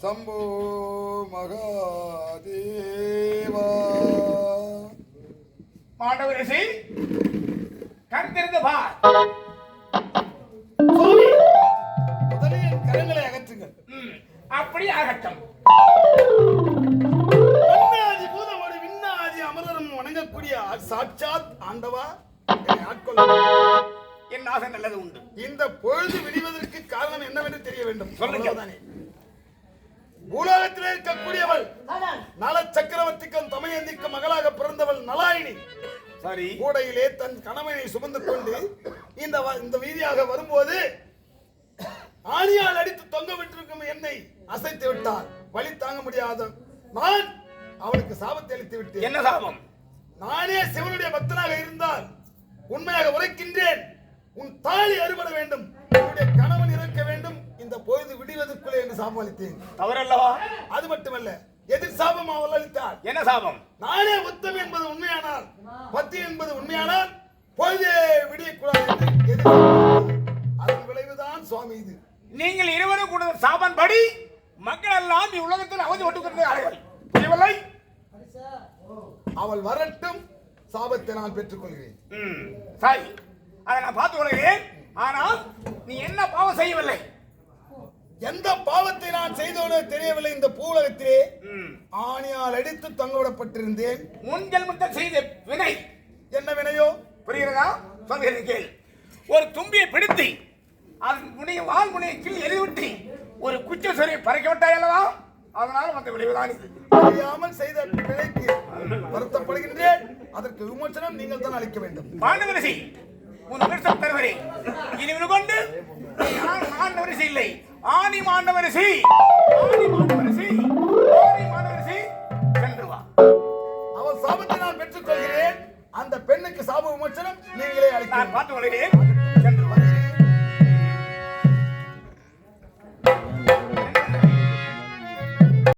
சம்போ மகாதேவா. மாண்டவரசி கண் திறந்து பார். முதலில் கரங்களை அகற்றுங்கள். அப்படி ஆகட்டும். விண்ணாதி பூதமோடு விண்ணாதி அமரரும் வணங்கக்கூடிய சாட்சாத் ஆண்டவா ஆட்கொள்ள. என் ஆசை நல்லது உண்டு. இந்த பொழுது விடுவதற்கு காரணம் என்னவென்று தெரிய வேண்டும். சொல்லுங்க. பூலோகத்தில் இருக்கக்கூடியவள் நல சக்கரவர்த்திக்கும் தமையந்திக்கும் மகளாக பிறந்தவள் நலாயினி. சரி. கூடையிலே தன் கணவனை சுமந்து கொண்டு இந்த வீதியாக வரும்போது ஆணியால் அடித்து தொங்க விட்டிருக்கும் என்னை அசைத்து விட்டார். வழி தாங்க முடியாத நான் அவளுக்கு சாபத்தை அளித்து விட்டேன். என்ன சாபம்? நானே சிவனுடைய பக்தனாக இருந்தால் உண்மையாக உரைக்கின்றேன், உன் தாலி அறுபட வேண்டும், உன்னுடைய கணவன் இறக்க வேண்டும் இந்த பொழுது விடுவதற்குள்ளே என்று சாபம் அளித்தேன். தவறல்லவா? அது மட்டுமல்ல, எதிர் சாபம் அவள் அளித்தார். என்ன சாபம்? நானே உத்தமி என்பது உண்மையானால், பத்தி என்பது உண்மையானால் பொழுதே விடியக்கூடாது என்று எதிர் அதன் விளைவுதான் சுவாமி இது. நீங்கள் இருவரும் கூட சாபன் படி மக்கள் எல்லாம் உலகத்தில் அவதி ஒட்டுக்கிறார்கள். புரியவில்லை? அவள் வரட்டும், சாபத்தை நான் பெற்றுக் கொள்கிறேன். சரி, அதை நான் பார்த்துக் கொள்கிறேன். ஆனால் நீ என்ன பாவம் செய்யவில்லை? எந்த பாவத்தை நான் செய்தோனே தெரியவில்லை. இந்த பூலகத்திலே ஆணியால் அடித்து தொங்கவிடப்பட்டிருந்தேன். முன்ஜென்மத்தில் செய்த வினை என்ன வினையோ புரிகிறதா? சொல்கிறேன் கேள். ஒரு தும்பியை பிடித்து அதன் முனைய வால் முனையை கீழ் எரிவிட்டு ஒரு குச்சசொரியை பறக்க விட்டாய் அல்லவா? அதனால் வந்த விளைவுதான் இது. அறியாமல் செய்த பிழைக்கு வருத்தப்படுகின்றேன். அதற்கு விமோசனம் நீங்கள் தான் அளிக்க வேண்டும். மாண்டவரிசி உன் விருத்தம் தருகிறேன். இனி கொண்டு மாண்டவரிசி இல்லை, ஆணி மாண்டவரிசி, ஆணி மாண்டவரிசி, ஆணி மாண்டவரிசி சென்று வா. அவள் சாபத்தை நான் பெற்றுக் கொள்கிறேன். அந்த பெண்ணுக்கு சாப விமோசனம் நீங்களே அளிக்க. நான் பார்த்துக் கொள்கிறேன்.